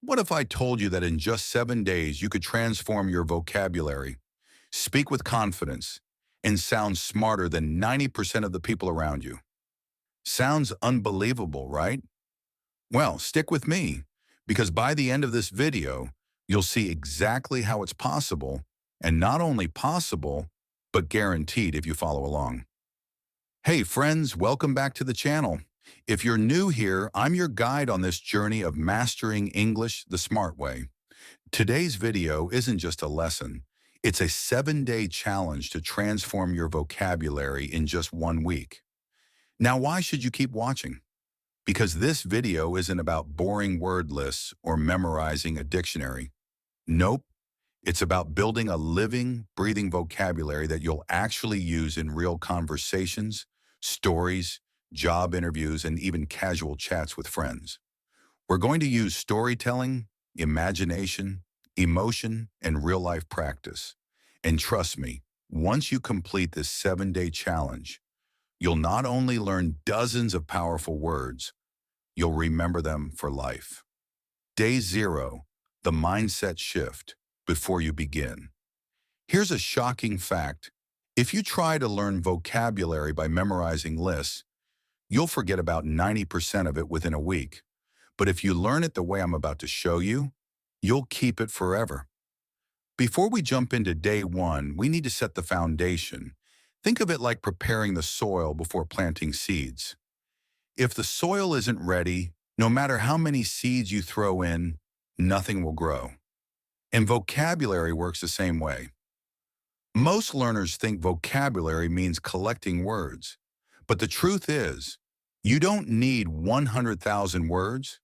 What if I told you that in just 7 days you could transform your vocabulary, speak with confidence, and sound smarter than 90% of the people around you? Sounds unbelievable, right? Well, stick with me, because by the end of this video, you'll see exactly how it's possible, and not only possible, but guaranteed if you follow along. Hey friends, welcome back to the channel. If you're new here, I'm your guide on this journey of mastering English the smart way. Today's video isn't just a lesson. It's a 7-day challenge to transform your vocabulary in just 1 week. Now, why should you keep watching? Because this video isn't about boring word lists or memorizing a dictionary. Nope. It's about building a living, breathing vocabulary that you'll actually use in real conversations, stories, job interviews, and even casual chats with friends. We're going to use storytelling, imagination, emotion, and real-life practice. And trust me, once you complete this 7-day challenge, you'll not only learn dozens of powerful words, you'll remember them for life. Day 0, the mindset shift before you begin. Here's a shocking fact. If you try to learn vocabulary by memorizing lists, you'll forget about 90% of it within a week. But if you learn it the way I'm about to show you, you'll keep it forever. Before we jump into day 1, we need to set the foundation. Think of it like preparing the soil before planting seeds. If the soil isn't ready, no matter how many seeds you throw in, nothing will grow. And vocabulary works the same way. Most learners think vocabulary means collecting words. But the truth is, you don't need 100,000 words.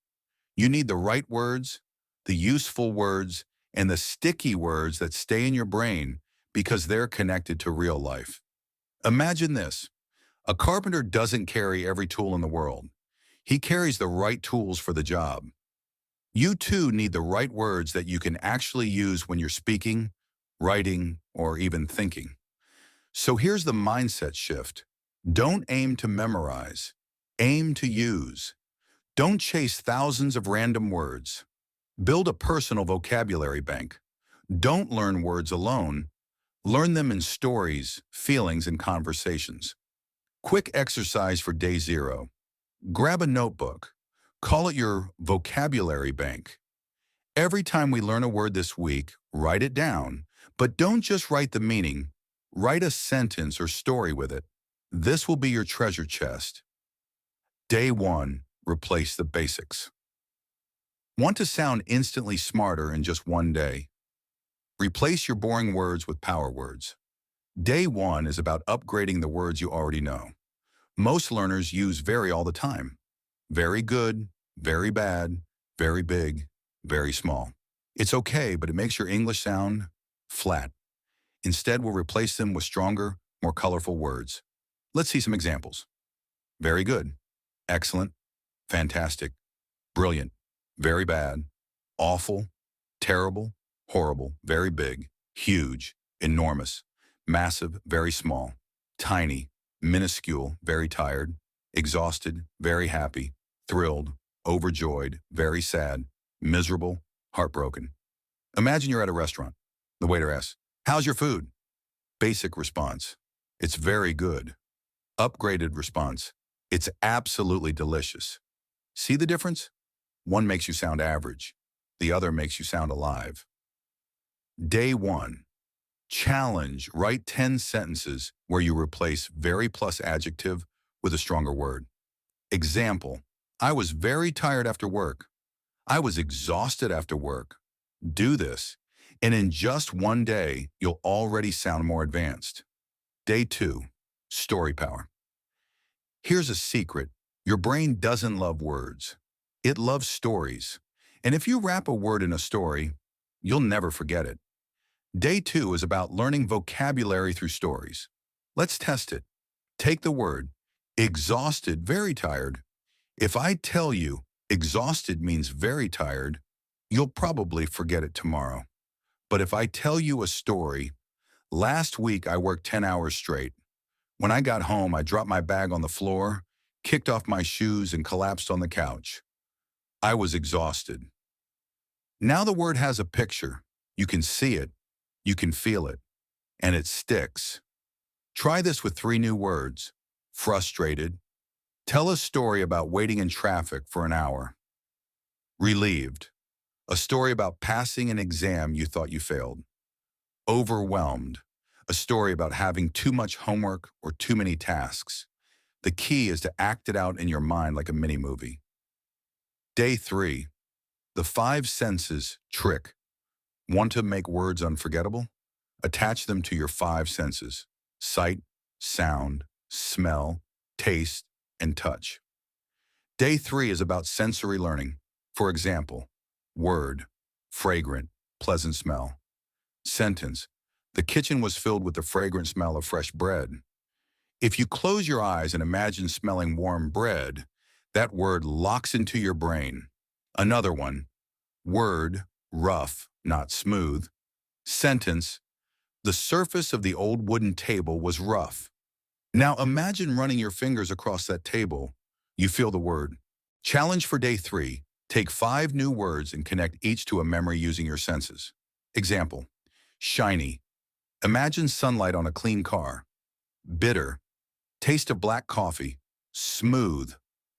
You need the right words, the useful words, and the sticky words that stay in your brain because they're connected to real life. Imagine this. A carpenter doesn't carry every tool in the world. He carries the right tools for the job. You too need the right words that you can actually use when you're speaking, writing, or even thinking. So here's the mindset shift. Don't aim to memorize. Aim to use. Don't chase thousands of random words. Build a personal vocabulary bank. Don't learn words alone. Learn them in stories, feelings, and conversations. Quick exercise for day 0. Grab a notebook. Call it your vocabulary bank. Every time we learn a word this week, write it down. But don't just write the meaning. Write a sentence or story with it. This will be your treasure chest. Day 1. Replace the basics. Want to sound instantly smarter in just 1 day? Replace your boring words with power words. Day 1 is about upgrading the words you already know. Most learners use very all the time. Very good, very bad, very big, very small. It's okay, but it makes your English sound flat. Instead, we'll replace them with stronger, more colorful words. Let's see some examples. Very good, excellent, fantastic, brilliant, very bad, awful, terrible, horrible, very big, huge, enormous, massive, very small, tiny, minuscule, very tired, exhausted, very happy, thrilled, overjoyed, very sad, miserable, heartbroken. Imagine you're at a restaurant. The waiter asks, "How's your food?" Basic response, "It's very good." Upgraded response, "It's absolutely delicious." See the difference? One makes you sound average. The other makes you sound alive. Day 1. Challenge. Write 10 sentences where you replace very plus adjective with a stronger word. Example, I was very tired after work. I was exhausted after work. Do this, and in just 1 day, you'll already sound more advanced. Day 2. Story power. Here's a secret. Your brain doesn't love words. It loves stories. And if you wrap a word in a story, you'll never forget it. Day 2 is about learning vocabulary through stories. Let's test it. Take the word, exhausted, very tired. If I tell you exhausted means very tired, you'll probably forget it tomorrow. But if I tell you a story, last week I worked 10 hours straight. When I got home, I dropped my bag on the floor, kicked off my shoes, and collapsed on the couch. I was exhausted. Now the word has a picture. You can see it, you can feel it, and it sticks. Try this with 3 new words. Frustrated. Tell a story about waiting in traffic for an hour. Relieved. A story about passing an exam you thought you failed. Overwhelmed. A story about having too much homework or too many tasks. The key is to act it out in your mind like a mini-movie. Day 3. The 5 senses trick. Want to make words unforgettable? Attach them to your 5 senses: sight, sound, smell, taste, and touch. Day 3 is about sensory learning. For example, word, fragrant, pleasant smell. Sentence: the kitchen was filled with the fragrant smell of fresh bread. If you close your eyes and imagine smelling warm bread, that word locks into your brain. Another one: word, rough, not smooth. Sentence: the surface of the old wooden table was rough. Now imagine running your fingers across that table. You feel the word. Challenge for day 3. Take 5 new words and connect each to a memory using your senses. Example: shiny. Imagine sunlight on a clean car. Bitter. Taste of black coffee. Smooth.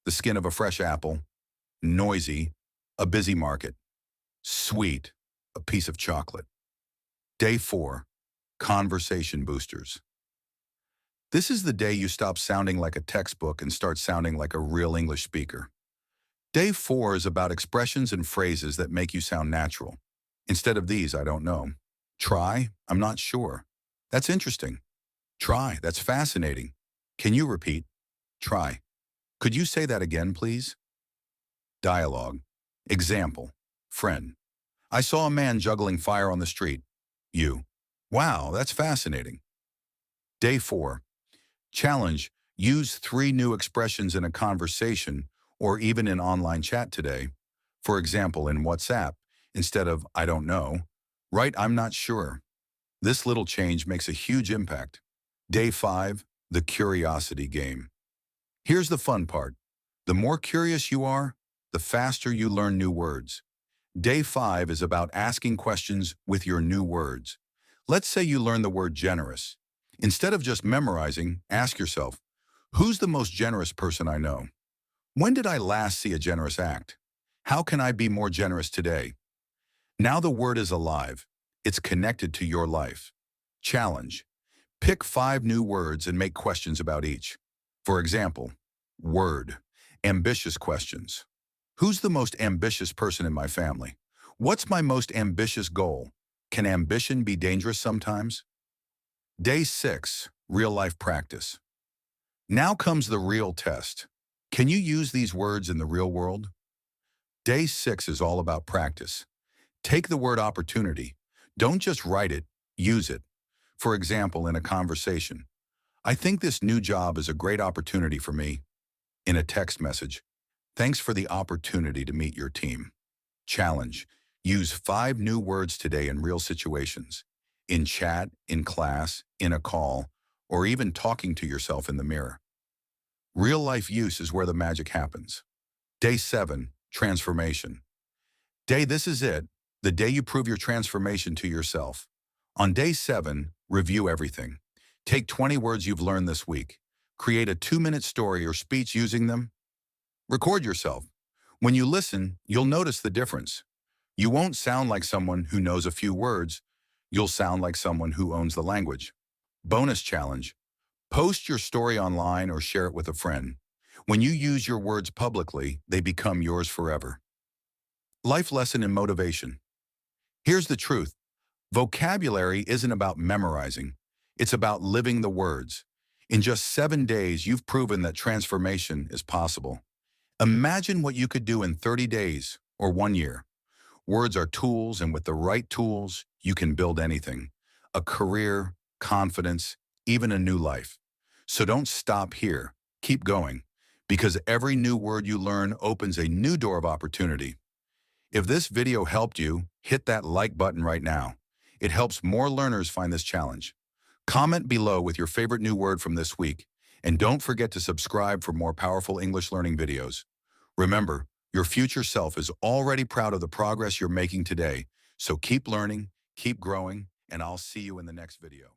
The skin of a fresh apple. Noisy. A busy market. Sweet. A piece of chocolate. Day 4. Conversation boosters. This is the day you stop sounding like a textbook and start sounding like a real English speaker. Day 4 is about expressions and phrases that make you sound natural. Instead of these, I don't know. Try, I'm not sure. That's interesting. Try, that's fascinating. Can you repeat? Try. Could you say that again, please? Dialogue. Example. Friend. I saw a man juggling fire on the street. You. Wow, that's fascinating. Day 4. Challenge. Use 3 new expressions in a conversation or even in online chat today. For example, in WhatsApp, instead of I don't know, write I'm not sure. This little change makes a huge impact. Day 5. The curiosity game. Here's the fun part. The more curious you are, the faster you learn new words. Day 5 is about asking questions with your new words. Let's say you learn the word generous. Instead of just memorizing, ask yourself, who's the most generous person I know? When did I last see a generous act? How can I be more generous today? Now the word is alive. It's connected to your life. Challenge. Pick 5 new words and make questions about each. For example, word. Ambitious questions. Who's the most ambitious person in my family? What's my most ambitious goal? Can ambition be dangerous sometimes? Day 6. Real-life practice. Now comes the real test. Can you use these words in the real world? Day 6 is all about practice. Take the word opportunity. Don't just write it, use it. For example, in a conversation, I think this new job is a great opportunity for me. In a text message, thanks for the opportunity to meet your team. Challenge. Use 5 new words today in real situations. In chat, in class, in a call, or even talking to yourself in the mirror. Real-life use is where the magic happens. Day 7. Transformation. This is it, the day you prove your transformation to yourself. On day 7, review everything. Take 20 words you've learned this week. Create a 2-minute story or speech using them. Record yourself. When you listen, you'll notice the difference. You won't sound like someone who knows a few words. You'll sound like someone who owns the language. Bonus challenge. Post your story online or share it with a friend. When you use your words publicly, they become yours forever. Life lesson and motivation. Here's the truth. Vocabulary isn't about memorizing. It's about living the words. In just 7 days, you've proven that transformation is possible. Imagine what you could do in 30 days or 1 year. Words are tools, and with the right tools, you can build anything. A career, confidence, even a new life. So don't stop here. Keep going, because every new word you learn opens a new door of opportunity. If this video helped you, hit that like button right now. It helps more learners find this challenge. Comment below with your favorite new word from this week, and don't forget to subscribe for more powerful English learning videos. Remember, Your future self is already proud of the progress you're making today, so keep learning, keep growing, and I'll see you in the next video.